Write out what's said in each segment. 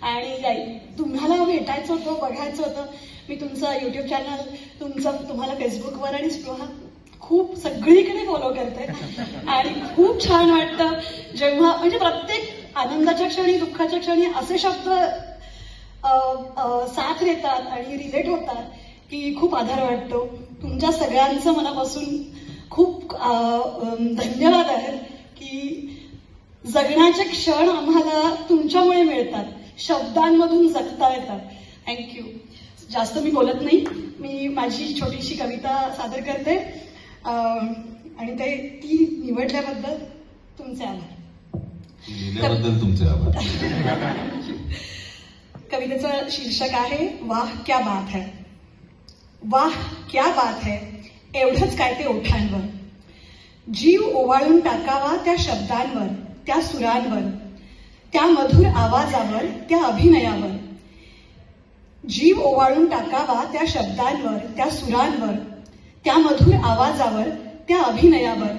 आणि तुम्हाला भेटायचं होतं, बघायचं होतं. मी तुमचं युट्यूब चॅनल तुम्हाला फेसबुकवर आणि स्प्रोहा खूप सगळीकडे फॉलो करते आणि खूप छान वाटतं जेव्हा म्हणजे प्रत्येक आनंदाच्या क्षणी दुःखाच्या क्षणी असे शब्द साथ देतात आणि रिलेट होतात की खूप आधार वाटतो. तुमच्या सगळ्यांचं मनापासून खूप धन्यवाद आहेत की जगण्याचे क्षण आम्हाला तुमच्यामुळे मिळतात, शब्दांमधून जगता येतात. थँक्यू. जास्त मी बोलत नाही, मी माझी छोटीशी कविता सादर करते आणि ती निवडल्याबद्दल तुमचे आभार. लिहिल्याबद्दल तुमचे आभार. कवितेचं शीर्षक आहे वाह क्या बात है. वाह क्या बात है, एवढंच काय ते ओठांवर. जीव ओवाळून टाकावा त्या शब्दांवर, त्या सुरांवर, त्या मधुर आवाजावर, त्या अभिनयावर. जीव ओवाळून टाकावा त्या शब्दांवर, त्या सुरांवर, त्या मधुर आवाजावर, त्या अभिनयावर,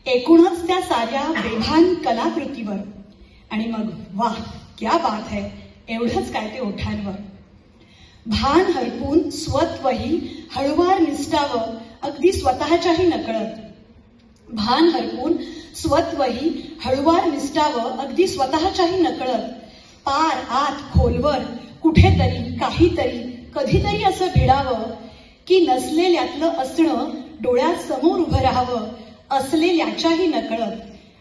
एकूणच त्या साऱ्या बेभान कलाकृतीवर. आणि मग वाह क्या बात है, एवढंच काय ते ओठांवर. भान हरपून स्वत्वही हळुवार निसटावं अगदी स्वतःच्याही नकळत. भान हरपून स्वत्वही हळुवार निसटावं अगदी स्वतःच्याही नकळत. पार आत खोलवर कुठेतरी काहीतरी कधीतरी असं भिडावं की नसलेल्यातलं असणं डोळ्यासमोर उभं राहावं असलेल्याच्याही नकळत.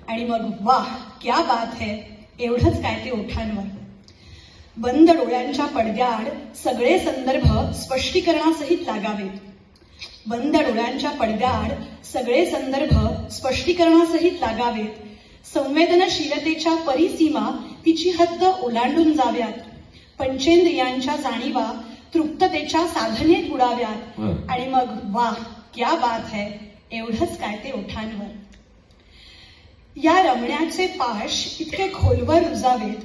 आणि मग वाह क्या बात है, एवढंच काय ते ओठांवर. बंद डोळ्यांच्या पडद्याआड सगळे संदर्भ स्पष्टीकरणासहित लागावेत. बंद डोळ्यांच्या पडद्याआड सगळे संदर्भ स्पष्टीकरणासहित लागावेत. संवेदनशीलतेच्या परिसीमा तिची हद्द ओलांडून जाव्यात. पंचेंद्रियांच्या जाणीवा तृप्ततेच्या साधनेत बुडाव्यात. आणि मग वाह क्या बात है, एवढंच काय ते ओठांवर. या रमण्याचे पाश इतके खोलवर रुजावेत,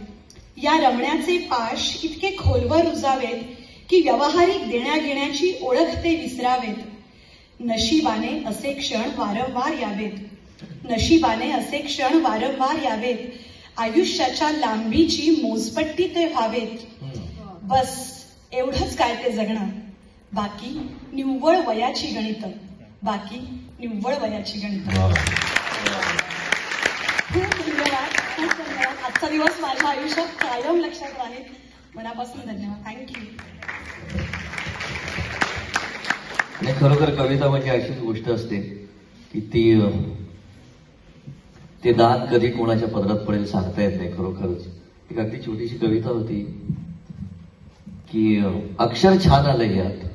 या रमण्याचे पाश इतके खोलवर रुजावेत की व्यावहारिक देण्याघेण्याची ओळख ते विसरावेत. नशिबाने असे क्षण वारंवार यावेत, नशिबाने असे क्षण वारंवार यावेत. आयुष्याच्या लांबीची मोजपट्टी ते व्हावेत. बस एवढंच काय ते जगणं, बाकी निव्वळ वयाची गणित, बाकी निव्वळ वयाची गणित. खूप धन्यवाद, खूप धन्यवाद. आजचा दिवस माझ्या आयुष्यात कायम लक्षात राहील. मनापासून धन्यवाद. थँक्यू. नाही, खरोखर कविता म्हणजे अशीच गोष्ट असते की ते दान कधी कोणाच्या पदरात पडेल सांगता येत नाही. खरोखरच एक अगदी छोटीशी कविता होती की अक्षर छान आलं यात,